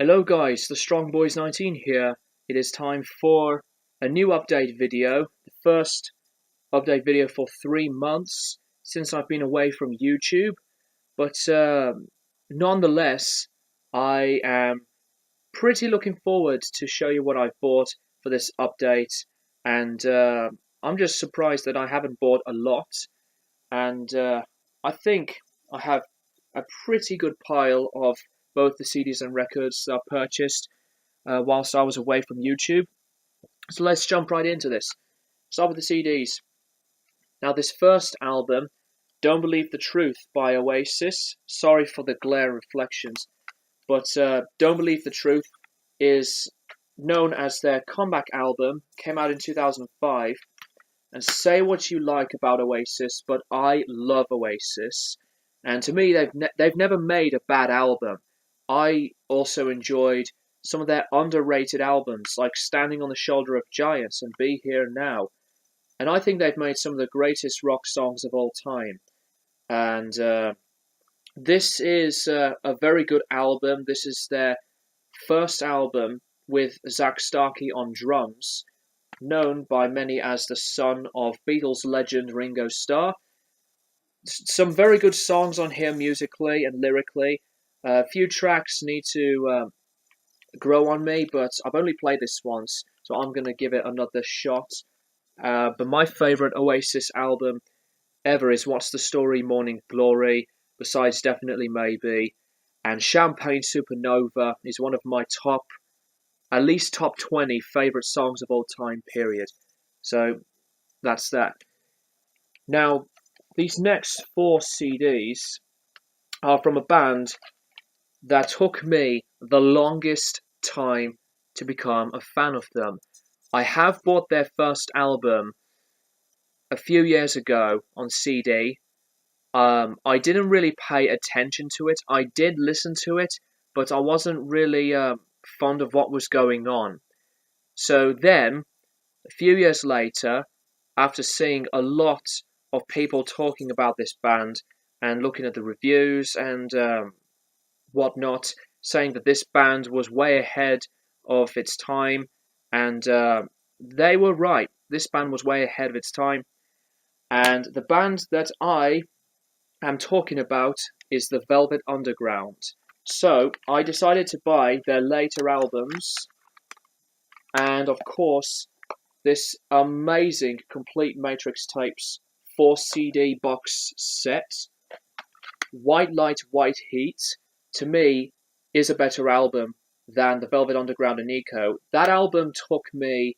Hello guys, the Strong Boys 19 here. It is time for a new update video. The first update video for 3 months since I've been away from YouTube. But nonetheless, I am pretty looking forward to show you what I've bought for this update. And I'm just surprised that I haven't bought a lot. And I think I have a pretty good pile of both the CDs and records that I purchased whilst I was away from YouTube. So let's jump right into this. Start with the CDs. Now this first album, Don't Believe the Truth by Oasis. Sorry for the glare reflections, but Don't Believe the Truth is known as their comeback album. Came out in 2005. And say what you like about Oasis, but I love Oasis. And to me, they've never made a bad album. I also enjoyed some of their underrated albums, like Standing on the Shoulder of Giants and Be Here Now. And I think they've made some of the greatest rock songs of all time. And this is a very good album. This is their first album with Zak Starkey on drums, known by many as the son of Beatles legend Ringo Starr. Some very good songs on here musically and lyrically. A few tracks need to grow on me, but I've only played this once, so I'm going to give it another shot. But my favourite Oasis album ever is What's the Story, Morning Glory, besides Definitely Maybe, and Champagne Supernova is one of my at least top 20 favourite songs of all time, period. So that's that. Now, these next 4 CDs are from a band that took me the longest time to become a fan of them. I have bought their first album a few years ago on CD. I didn't really pay attention to it. I did listen to it, but I wasn't really fond of what was going on. So then, a few years later, after seeing a lot of people talking about this band and looking at the reviews and whatnot, saying that this band was way ahead of its time, and they were right. This band was way ahead of its time, and the band that I am talking about is the Velvet Underground. So I decided to buy their later albums, and of course this amazing complete Matrix Tapes 4 CD box set. White Light, White Heat, to me, is a better album than the Velvet Underground and Nico. That album took me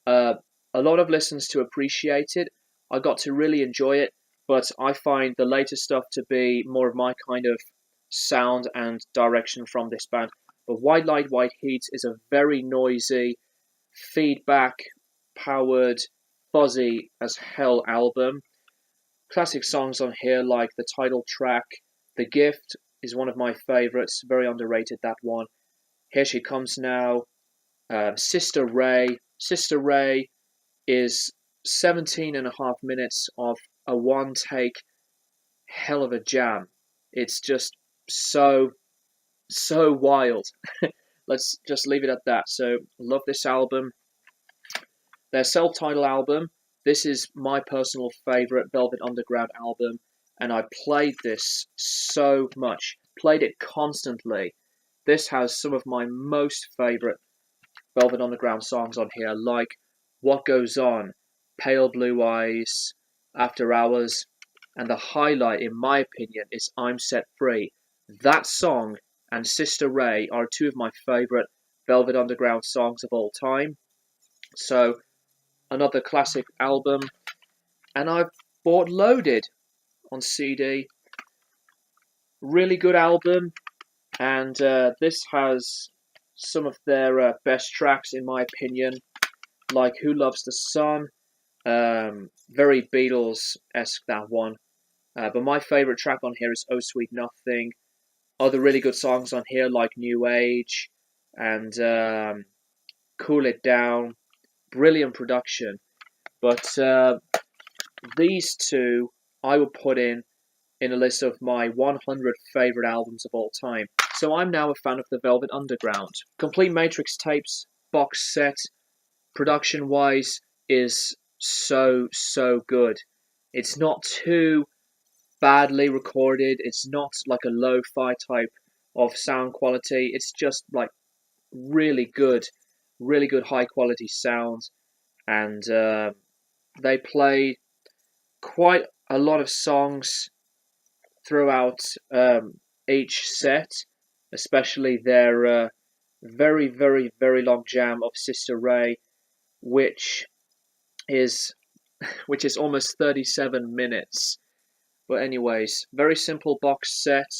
a lot of listens to appreciate it. I got to really enjoy it, but I find the later stuff to be more of my kind of sound and direction from this band. But White Light, White Heat is a very noisy, feedback-powered, fuzzy as hell album. Classic songs on here like the title track, The Gift is one of my favourites, very underrated, that one. Here She Comes Now, Sister Ray. Sister Ray is 17 and a half minutes of a one-take hell of a jam. It's just so wild. Let's just leave it at that. So, love this album. Their self-titled album, this is my personal favourite Velvet Underground album, and I played this so much, played it constantly. This has some of my most favourite Velvet Underground songs on here, like What Goes On, Pale Blue Eyes, After Hours, and the highlight, in my opinion, is I'm Set Free. That song and Sister Ray are 2 of my favourite Velvet Underground songs of all time. So, another classic album, and I've bought Loaded on CD. Really good album, and this has some of their best tracks in my opinion, like Who Loves the Sun, very Beatles-esque, that one. But my favourite track on here is Oh Sweet Nothing. Other really good songs on here like New Age and Cool It Down. Brilliant production. But these 2 I would put in a list of my 100 favourite albums of all time. So I'm now a fan of the Velvet Underground. Complete Matrix Tapes box set, production-wise, is so good. It's not too badly recorded. It's not like a lo-fi type of sound quality. It's just like really good high quality sound. And they play quite a lot of songs throughout each set, especially their very long jam of Sister Ray, which is almost 37 minutes. But anyways, very simple box set,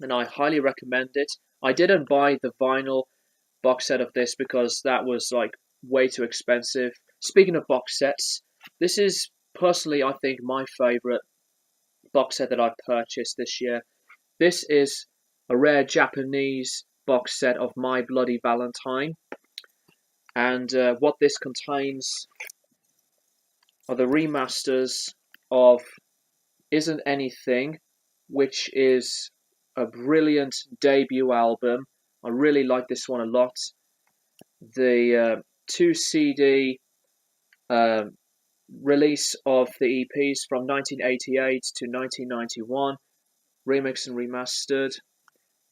and I highly recommend it. I didn't buy the vinyl box set of this because that was like way too expensive. Speaking of box sets, this is personally, I think, my favorite box set that I've purchased this year. This is a rare Japanese box set of My Bloody Valentine, and what this contains are the remasters of Isn't Anything, which is a brilliant debut album. I really like this one a lot. The 2 CD release of the EPs from 1988 to 1991, remixed and remastered,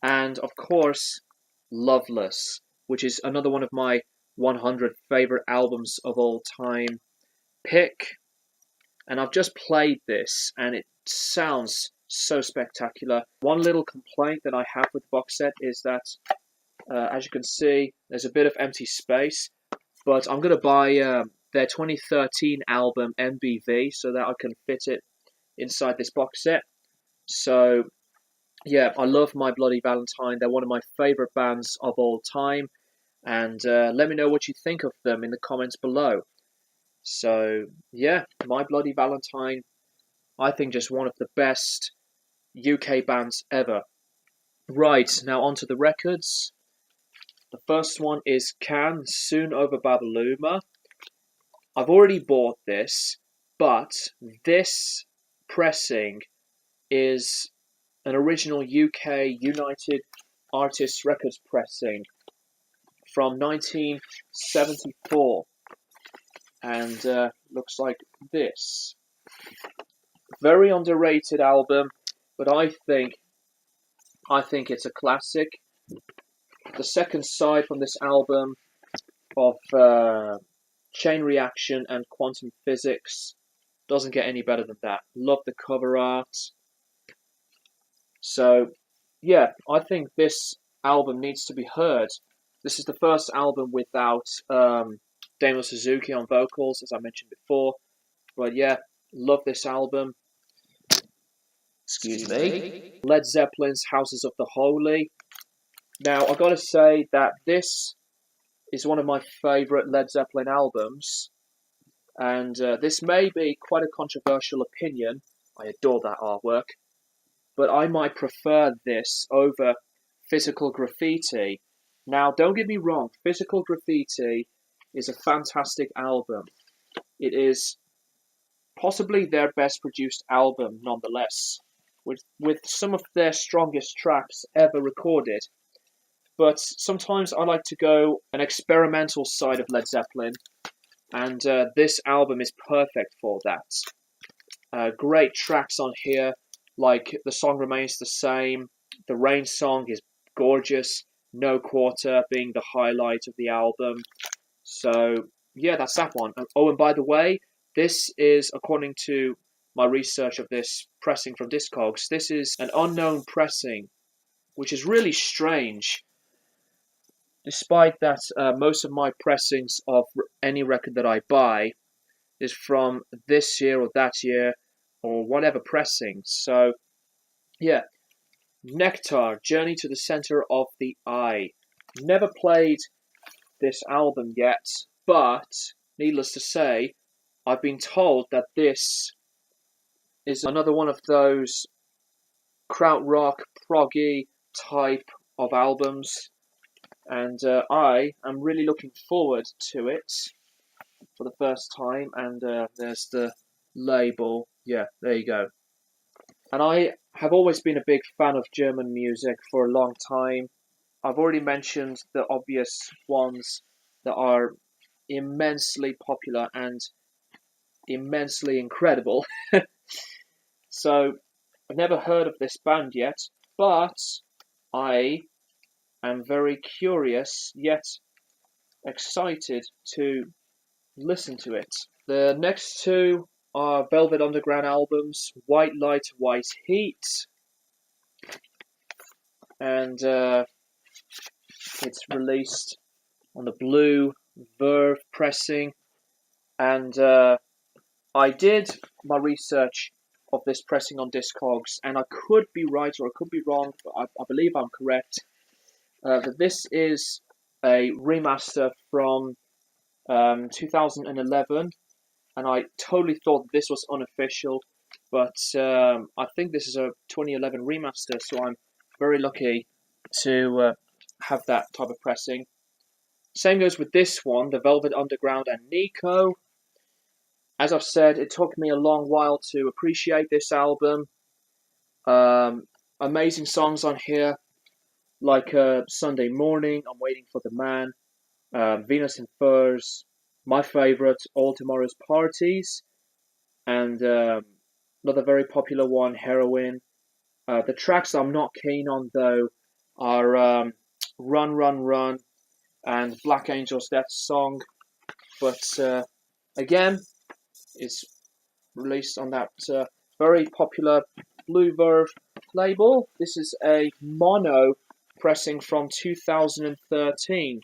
and of course Loveless, which is another one of my 100 favorite albums of all time pick. And I've just played this and it sounds so spectacular. One little complaint that I have with the box set is that as you can see, there's a bit of empty space, but I'm going to buy their 2013 album MBV so that I can fit it inside this box set. So yeah, I love My Bloody Valentine. They're one of my favorite bands of all time, and let me know what you think of them in the comments below. So yeah, My Bloody Valentine, I think just one of the best UK bands ever. Right, now onto the records. The first one is Can, Soon Over Babaluma. I've already bought this, but this pressing is an original UK United Artists Records pressing from 1974, and looks like this. Very underrated album, but I think it's a classic. The second side from this album of Chain Reaction and Quantum Physics doesn't get any better than that. Love the cover art. So yeah, I think this album needs to be heard. This is the first album without Damo Suzuki on vocals, as I mentioned before. But yeah, love this album. Excuse me. Led Zeppelin's Houses of the Holy. Now, I've got to say that this is one of my favourite Led Zeppelin albums. And this may be quite a controversial opinion. I adore that artwork. But I might prefer this over Physical Graffiti. Now, don't get me wrong, Physical Graffiti is a fantastic album. It is possibly their best produced album, nonetheless, with some of their strongest tracks ever recorded. But sometimes I like to go an experimental side of Led Zeppelin, and this album is perfect for that. Great tracks on here, like The Song Remains the Same. The Rain song is gorgeous. No Quarter being the highlight of the album. So yeah, that's that one. Oh, and by the way, this is, according to my research of this pressing from Discogs, this is an unknown pressing, which is really strange. Despite that, most of my pressings of any record that I buy is from this year or that year or whatever pressing. So yeah, Nectar, Journey to the Center of the Eye. Never played this album yet, but needless to say, I've been told that this is another one of those krautrock, proggy type of albums, and I am really looking forward to it for the first time. And there's the label. Yeah, there you go. And I have always been a big fan of German music for a long time. I've already mentioned the obvious ones that are immensely popular and immensely incredible. So I've never heard of this band yet, but I am very curious yet excited to listen to it. The next two are Velvet Underground albums, White Light, White Heat, and it's released on the Blue Verve pressing. And I did my research of this pressing on Discogs, and I could be right or I could be wrong, but I believe I'm correct. That this is a remaster from 2011, and I totally thought this was unofficial, but I think this is a 2011 remaster, so I'm very lucky to have that type of pressing. Same goes with this one, the Velvet Underground and Nico. As I've said, it took me a long while to appreciate this album. Amazing songs on here, like Sunday Morning, I'm Waiting for the Man, Venus in Furs, my favourite, All Tomorrow's Parties, and another very popular one, Heroin. The tracks I'm not keen on, though, are Run, Run, Run, and Black Angel's Death Song. But again, it's released on that very popular Blue Verve label. This is a mono pressing from 2013.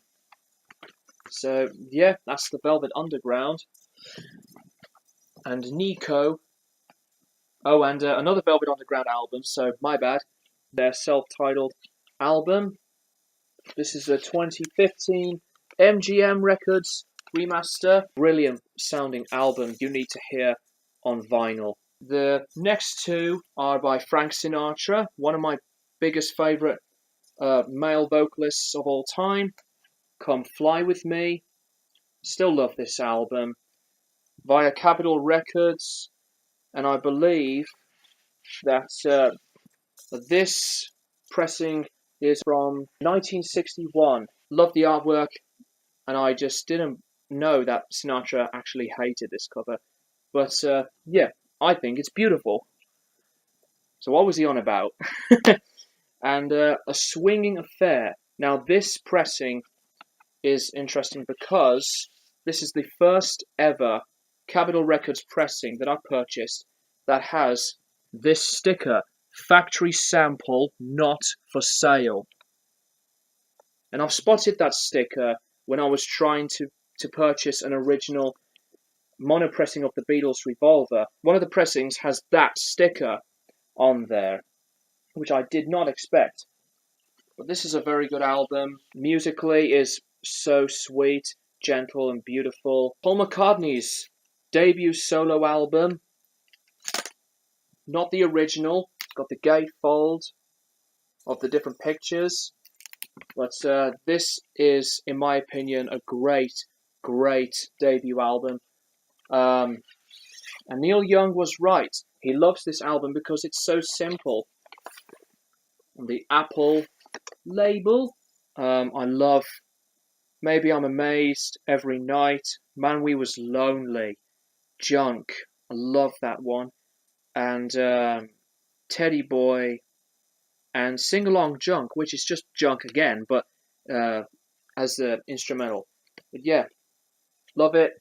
So yeah, that's the Velvet Underground. And Nico. Oh, and another Velvet Underground album, so my bad. Their self-titled album. This is a 2015 MGM Records remaster. Brilliant sounding album you need to hear on vinyl. The next two are by Frank Sinatra, one of my biggest favourite male vocalists of all time. Come Fly With Me. Still love this album. Via Capitol Records, and I believe that this pressing is from 1961. Love the artwork, and I just didn't know that Sinatra actually hated this cover. But yeah, I think it's beautiful. So what was he on about? And A Swinging Affair. Now this pressing is interesting because this is the first ever Capitol Records pressing that I purchased that has this sticker, factory sample, not for sale. And I've spotted that sticker when I was trying to purchase an original mono pressing of the Beatles Revolver. One of the pressings has that sticker on there, which I did not expect. But this is a very good album. Musically is so sweet, gentle and beautiful. Paul McCartney's debut solo album, not the original. It's got the gatefold of the different pictures. But this is, in my opinion, a great debut album. And Neil Young was right. He loves this album because it's so simple. On the Apple label, I love Maybe I'm Amazed, Every Night, Man We Was Lonely, Junk. I love that one. And Teddy Boy, and Sing Along Junk, which is just junk again, but as the instrumental. But yeah, love it.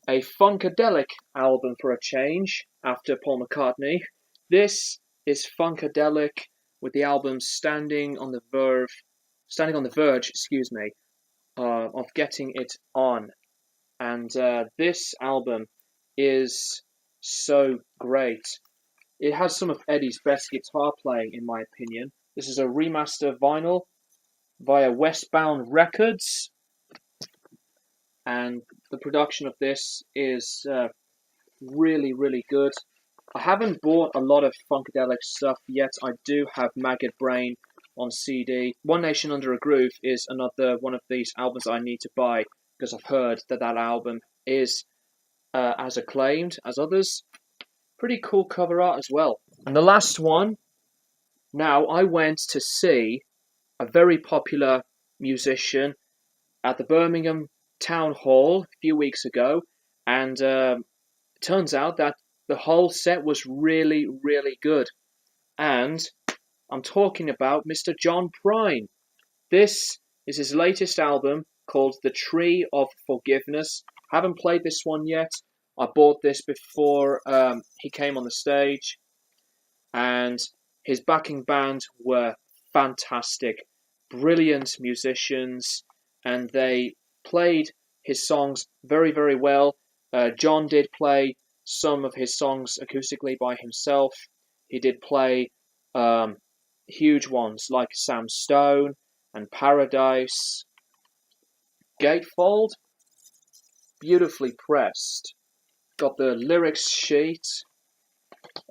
A Funkadelic album for a change after Paul McCartney. This is Funkadelic with the album standing on the verge, of getting it on. And this album is so great. It has some of Eddie's best guitar playing, in my opinion. This is a remaster vinyl via Westbound Records. And the production of this is really good. I haven't bought a lot of Funkadelic stuff yet. I do have Maggot Brain on CD. One Nation Under a Groove is another one of these albums I need to buy because I've heard that album is as acclaimed as others. Pretty cool cover art as well. And the last one, now I went to see a very popular musician at the Birmingham Town Hall a few weeks ago, and it turns out that the whole set was really, really good. And I'm talking about Mr. John Prine. This is his latest album called The Tree of Forgiveness. Haven't played this one yet. I bought this before he came on the stage, and his backing band were fantastic, brilliant musicians, and they played his songs very, very well. John did play some of his songs acoustically by himself. He did play huge ones like Sam Stone and Paradise. Gatefold, beautifully pressed. Got the lyrics sheet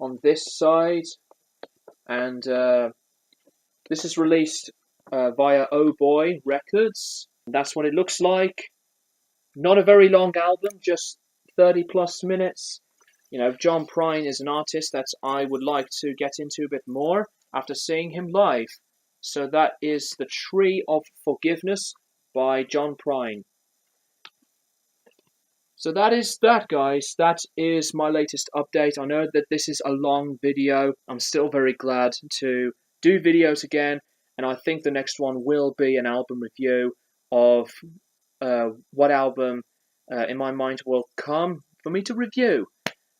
on this side, and this is released via Oh Boy Records. That's what it looks like. Not a very long album, just 30 plus minutes. You know, John Prine is an artist that I would like to get into a bit more after seeing him live. So that is The Tree of Forgiveness by John Prine. So that is that, guys. That is my latest update. I know that this is a long video. I'm still very glad to do videos again, and I think the next one will be an album review of what album in my mind will come for me to review.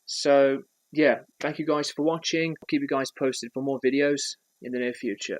So yeah, thank you guys for watching. I'll keep you guys posted for more videos in the near future.